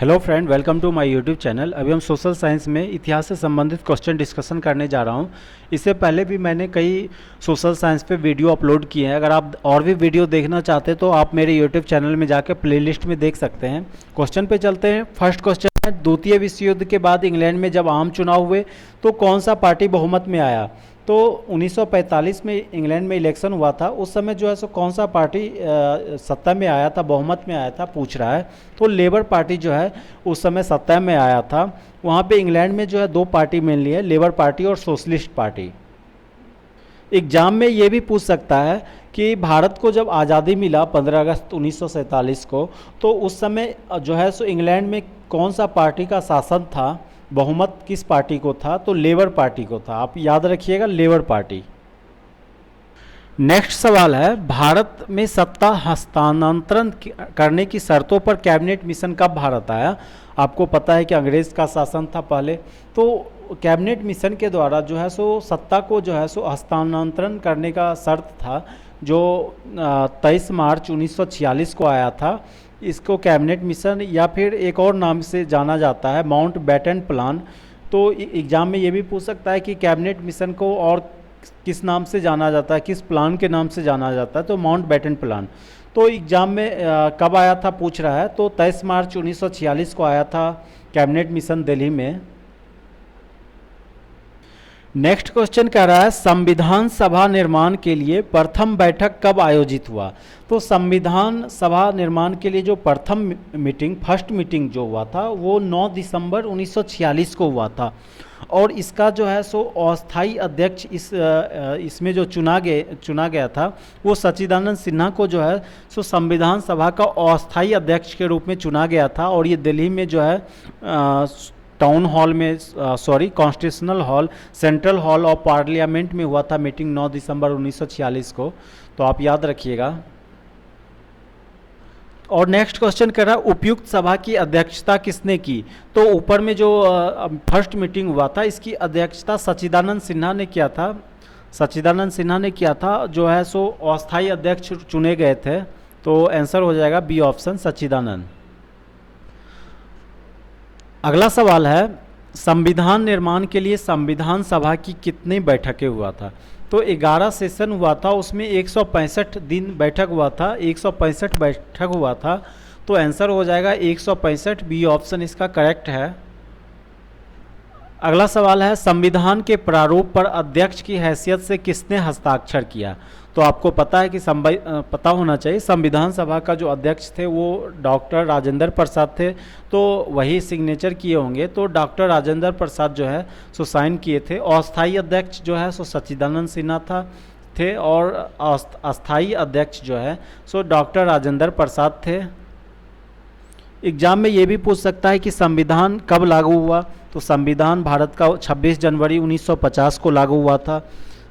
Hello friend, welcome to my YouTube channel. अभी हम social science में इतिहास से संबंधित क्वेश्चन डिस्कशन करने जा रहा हूं। इससे पहले भी मैंने कई सोशल साइंस पे वीडियो अपलोड किए हैं। अगर आप और भी वीडियो देखना चाहते हैं तो आप मेरे यूट्यूब चैनल में जाकर प्लेलिस्ट में देख सकते हैं। क्वेश्चन पे चलते हैं। फर्स्ट क्वेश्चन है, द्वितीय विश्व युद्ध के बाद इंग्लैंड में जब आम चुनाव हुए तो कौन सा पार्टी बहुमत में आया? तो 1945 में इंग्लैंड में इलेक्शन हुआ था। उस समय जो है सो कौन सा पार्टी सत्ता में आया था, बहुमत में आया था, पूछ रहा है। तो लेबर पार्टी जो है उस समय सत्ता में आया था। वहाँ पे इंग्लैंड में जो है दो पार्टी मेनली है, लेबर पार्टी और सोशलिस्ट पार्टी। एग्जाम में ये भी पूछ सकता है कि भारत को जब आज़ादी मिला 15 अगस्त 1947 को, तो उस समय जो है सो इंग्लैंड में कौन सा पार्टी का शासन था, बहुमत किस पार्टी को था? तो लेबर पार्टी को था। आप याद रखिएगा, लेबर पार्टी। नेक्स्ट सवाल है, भारत में सत्ता हस्तांतरण करने की शर्तों पर कैबिनेट मिशन कब भारत आया? आपको पता है कि अंग्रेज का शासन था पहले, तो कैबिनेट मिशन के द्वारा जो है सो सत्ता को जो है सो हस्तांतरण करने का शर्त था, जो 23 मार्च 1946 को आया था। इसको कैबिनेट मिशन या फिर एक और नाम से जाना जाता है, माउंट बैटन प्लान। तो एग्ज़ाम में ये भी पूछ सकता है कि कैबिनेट मिशन को और किस नाम से जाना जाता है, किस प्लान के नाम से जाना जाता है? तो माउंट बैटन प्लान। तो एग्ज़ाम में कब आया था पूछ रहा है, तो 23 मार्च 1946 को आया था कैबिनेट मिशन दिल्ली में। नेक्स्ट क्वेश्चन कह रहा है, संविधान सभा निर्माण के लिए प्रथम बैठक कब आयोजित हुआ? तो संविधान सभा निर्माण के लिए जो प्रथम मीटिंग, फर्स्ट मीटिंग जो हुआ था वो 9 दिसंबर 1946 को हुआ था। और इसका जो है सो अस्थायी अध्यक्ष इसमें जो चुना गया था वो सच्चिदानंद सिन्हा को जो है सो संविधान सभा का अस्थायी अध्यक्ष के रूप में चुना गया था। और ये दिल्ली में जो है टाउन हॉल में, constitutional hall, central hall of parliament में हुआ था मीटिंग 9 दिसंबर 1946 को। तो आप याद रखिएगा। और नेक्स्ट क्वेश्चन कर रहा है, उपयुक्त सभा की अध्यक्षता किसने की? तो ऊपर में जो फर्स्ट मीटिंग हुआ था इसकी अध्यक्षता सच्चिदानंद सिन्हा ने किया था। सच्चिदानंद सिन्हा ने किया था, जो है सो अस्थायी अध्यक्ष चुने गए थे। तो आंसर हो जाएगा बी ऑप्शन, सच्चिदानंद। अगला सवाल है, संविधान निर्माण के लिए संविधान सभा की कितनी बैठकें हुआ था? तो 11 सेशन हुआ था, उसमें 165 दिन बैठक हुआ था, 165 बैठक हुआ था। तो आंसर हो जाएगा 165, बी ऑप्शन इसका करेक्ट है। अगला सवाल है, संविधान के प्रारूप पर अध्यक्ष की हैसियत से किसने हस्ताक्षर किया? तो आपको पता है कि पता होना चाहिए, संविधान सभा का जो अध्यक्ष थे वो डॉक्टर राजेंद्र प्रसाद थे। तो वही सिग्नेचर किए होंगे। तो डॉक्टर राजेंद्र प्रसाद जो है सो साइन किए थे। अस्थायी अध्यक्ष जो है सो सच्चिदानंद सिन्हा थे और अस्थायी अध्यक्ष जो है सो डॉक्टर राजेंद्र प्रसाद थे। एग्जाम में ये भी पूछ सकता है कि संविधान कब लागू हुआ? तो संविधान भारत का 26 जनवरी 1950 को लागू हुआ था।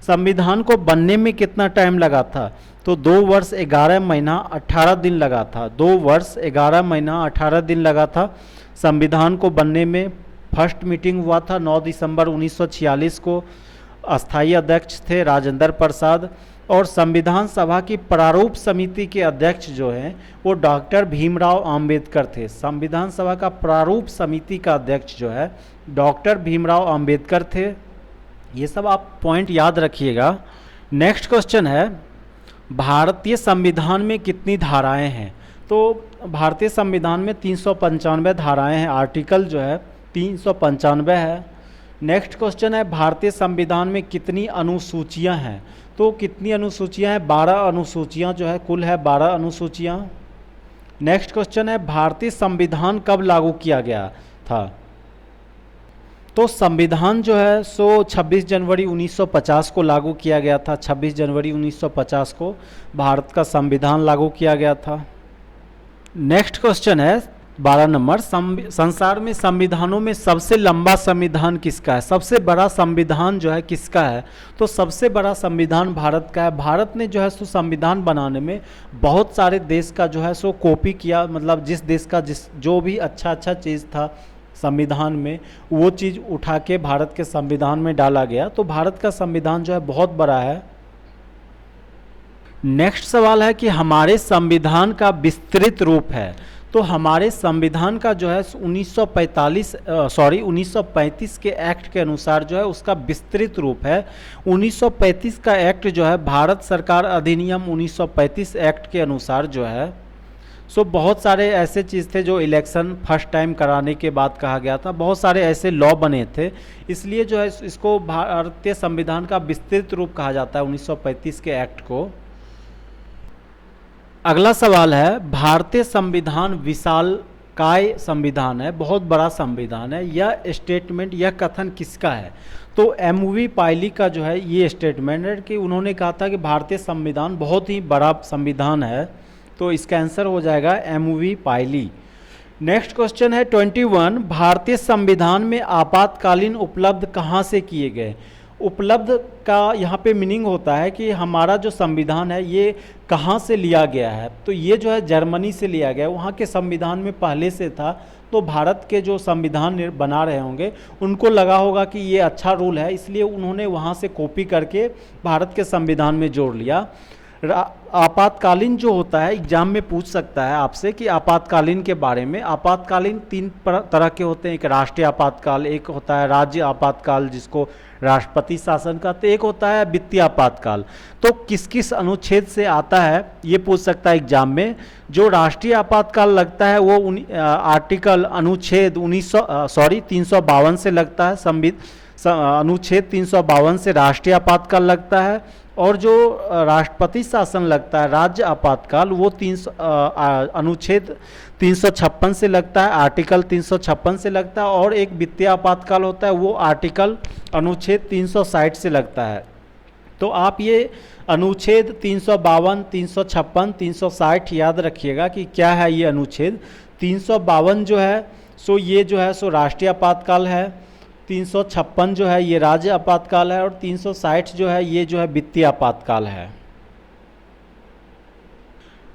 संविधान को बनने में कितना टाइम लगा था? तो 2 वर्ष 11 महीना 18 दिन लगा था। 2 वर्ष 11 महीना 18 दिन लगा था संविधान को बनने में। फर्स्ट मीटिंग हुआ था 9 दिसंबर 1946 को। अस्थायी अध्यक्ष थे राजेंद्र प्रसाद। और संविधान सभा की प्रारूप समिति के अध्यक्ष जो हैं वो डॉक्टर भीमराव अंबेडकर थे। संविधान सभा का प्रारूप समिति का अध्यक्ष जो है डॉक्टर भीमराव अंबेडकर थे। ये सब आप पॉइंट याद रखिएगा। नेक्स्ट क्वेश्चन है, भारतीय संविधान में कितनी धाराएं हैं? तो भारतीय संविधान में 395 धाराएं हैं। आर्टिकल जो है 395 है। नेक्स्ट क्वेश्चन है, भारतीय संविधान में कितनी अनुसूचियां हैं? तो कितनी अनुसूचियां हैं? 12 अनुसूचियां जो है कुल है, 12 अनुसूचियां। नेक्स्ट क्वेश्चन है, भारतीय संविधान कब लागू किया गया था? तो संविधान जो है सो 26 जनवरी 1950 को लागू किया गया था। 26 जनवरी 1950 को भारत का संविधान लागू किया गया था। नेक्स्ट क्वेश्चन है 12 नंबर, संसार में संविधानों में सबसे लंबा संविधान किसका है? सबसे बड़ा संविधान जो है किसका है? तो सबसे बड़ा संविधान भारत का है। भारत ने जो है सो संविधान बनाने में बहुत सारे देश का जो है सो कॉपी किया। मतलब जिस देश का जो भी अच्छा चीज़ था संविधान में, वो चीज़ उठा के भारत के संविधान में डाला गया। तो भारत का संविधान जो है बहुत बड़ा है। नेक्स्ट सवाल है कि हमारे संविधान का विस्तृत रूप है। तो हमारे संविधान का जो है 1935 के एक्ट के अनुसार जो है उसका विस्तृत रूप है। 1935 का एक्ट जो है भारत सरकार अधिनियम 1935 एक्ट के अनुसार जो है बहुत सारे ऐसे चीज़ थे जो इलेक्शन फर्स्ट टाइम कराने के बाद कहा गया था, बहुत सारे ऐसे लॉ बने थे, इसलिए जो है इसको भारतीय संविधान का विस्तृत रूप कहा जाता है 1935 के एक्ट को। अगला सवाल है, भारतीय संविधान विशालकाय संविधान है, बहुत बड़ा संविधान है, यह स्टेटमेंट, यह कथन किसका है? तो एमवी पायली का जो है ये स्टेटमेंट है कि उन्होंने कहा था कि भारतीय संविधान बहुत ही बड़ा संविधान है, तो इसका आंसर हो जाएगा एमवी पायली। नेक्स्ट क्वेश्चन है 21, भारतीय संविधान में आपातकालीन उपलब्ध कहाँ से किए गए? उपलब्ध का यहाँ पे मीनिंग होता है कि हमारा जो संविधान है ये कहाँ से लिया गया है, तो ये जो है जर्मनी से लिया गया है। वहाँ के संविधान में पहले से था, तो भारत के जो संविधान बना रहे होंगे उनको लगा होगा कि ये अच्छा रूल है, इसलिए उन्होंने वहाँ से कॉपी करके भारत के संविधान में जोड़ लिया। आपातकालीन जो होता है एग्जाम में पूछ सकता है आपसे कि आपातकालीन के बारे में। आपातकालीन तीन तरह के होते हैं, एक राष्ट्रीय आपातकाल, एक होता है राज्य आपातकाल जिसको राष्ट्रपति शासन कहते हैं, एक होता है वित्तीय आपातकाल। तो किस किस अनुच्छेद से आता है ये पूछ सकता है एग्जाम में। जो राष्ट्रीय आपातकाल लगता है वो आर्टिकल अनुच्छेद 352 से लगता है, अनुच्छेद 352 से राष्ट्रीय आपातकाल लगता है। और जो राष्ट्रपति शासन लगता है राज्य आपातकाल वो अनुच्छेद 356 से लगता है, आर्टिकल 356 से लगता है। और एक वित्तीय आपातकाल होता है वो आर्टिकल अनुच्छेद 360 से लगता है। तो आप ये अनुच्छेद 352, 356, 360 याद रखिएगा कि क्या है ये अनुच्छेद। 352 जो है ये जो है राष्ट्रीय आपातकाल है, 356 जो है ये राज्य आपातकाल है, और 360 जो है ये जो है वित्तीय आपातकाल है।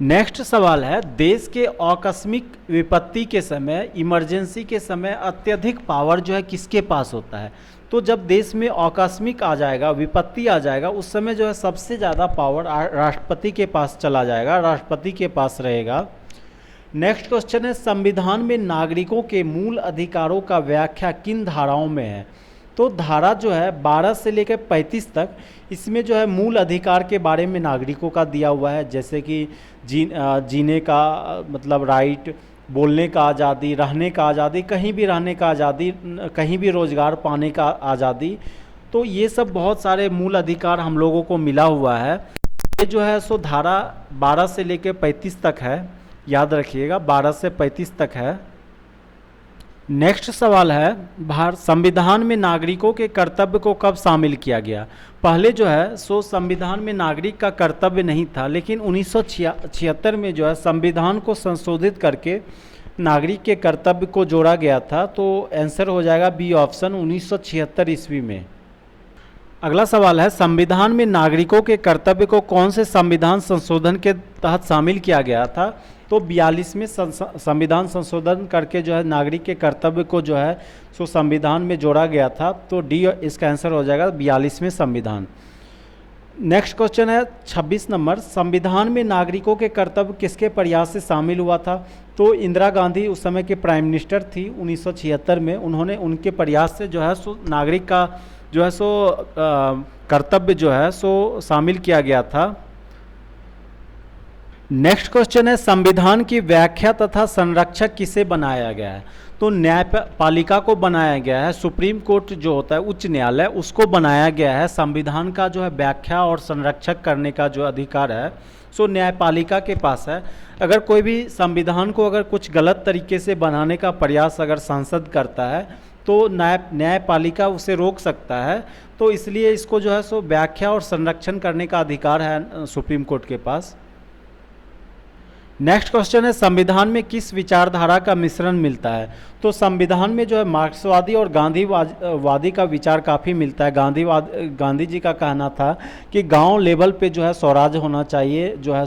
नेक्स्ट सवाल है, देश के आकस्मिक विपत्ति के समय, इमरजेंसी के समय अत्यधिक पावर जो है किसके पास होता है? तो जब देश में आकस्मिक आ जाएगा, विपत्ति आ जाएगा, उस समय जो है सबसे ज़्यादा पावर राष्ट्रपति के पास चला जाएगा, राष्ट्रपति के पास रहेगा। नेक्स्ट क्वेश्चन है, संविधान में नागरिकों के मूल अधिकारों का व्याख्या किन धाराओं में है? तो धारा जो है 12 से लेकर 35 तक, इसमें जो है मूल अधिकार के बारे में नागरिकों का दिया हुआ है, जैसे कि जीने का मतलब राइट, बोलने का आज़ादी, रहने का आज़ादी, कहीं भी रहने का आज़ादी, कहीं भी रोज़गार पाने का आज़ादी। तो ये सब बहुत सारे मूल अधिकार हम लोगों को मिला हुआ है। ये जो है धारा 12 से लेकर 35 तक है, याद रखिएगा 12 से 35 तक है। नेक्स्ट सवाल है, संविधान में नागरिकों के कर्तव्य को कब शामिल किया गया? पहले जो है संविधान में नागरिक का कर्तव्य नहीं था, लेकिन 1976 में जो है संविधान को संशोधित करके नागरिक के कर्तव्य को जोड़ा गया था। तो आंसर हो जाएगा बी ऑप्शन, 1976 ईस्वी में। अगला सवाल है, संविधान में नागरिकों के कर्तव्य को कौन से संविधान संशोधन के तहत शामिल किया गया था? तो 42वें संविधान संशोधन करके जो है नागरिक के कर्तव्य को जो है संविधान में जोड़ा गया था। तो डी इसका आंसर हो जाएगा 42वें संविधान। नेक्स्ट क्वेश्चन है 26 नंबर, संविधान में नागरिकों के कर्तव्य किसके प्रयास से शामिल हुआ था? तो इंदिरा गांधी उस समय के प्राइम मिनिस्टर थी 1976 में, उन्होंने उनके प्रयास से जो है नागरिक का जो है कर्तव्य जो है शामिल किया गया था। नेक्स्ट क्वेश्चन है, संविधान की व्याख्या तथा संरक्षक किसे बनाया गया है? तो न्यायपालिका को बनाया गया है, सुप्रीम कोर्ट जो होता है उच्च न्यायालय उसको बनाया गया है। संविधान का जो है व्याख्या और संरक्षक करने का जो अधिकार है न्यायपालिका के पास है। अगर कोई भी संविधान को अगर कुछ गलत तरीके से बनाने का प्रयास अगर संसद करता है तो न्यायपालिका उसे रोक सकता है। तो इसलिए इसको जो है व्याख्या और संरक्षण करने का अधिकार है सुप्रीम कोर्ट के पास। नेक्स्ट क्वेश्चन है, संविधान में किस विचारधारा का मिश्रण मिलता है? तो संविधान में जो है मार्क्सवादी और गांधीवादी का विचार काफ़ी मिलता है। गांधी जी का कहना था कि गांव लेवल पे जो है स्वराज होना चाहिए, जो है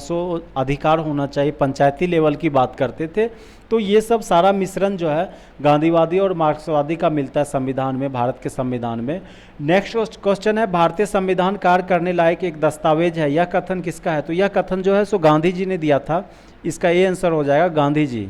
अधिकार होना चाहिए, पंचायती लेवल की बात करते थे। तो ये सब सारा मिश्रण जो है गांधीवादी और मार्क्सवादी का मिलता है संविधान में, भारत के संविधान में। नेक्स्ट क्वेश्चन है, भारतीय संविधान कार्य करने लायक एक दस्तावेज है, यह कथन किसका है? तो यह कथन जो है गांधी जी ने दिया था, इसका ये आंसर हो जाएगा गांधी जी।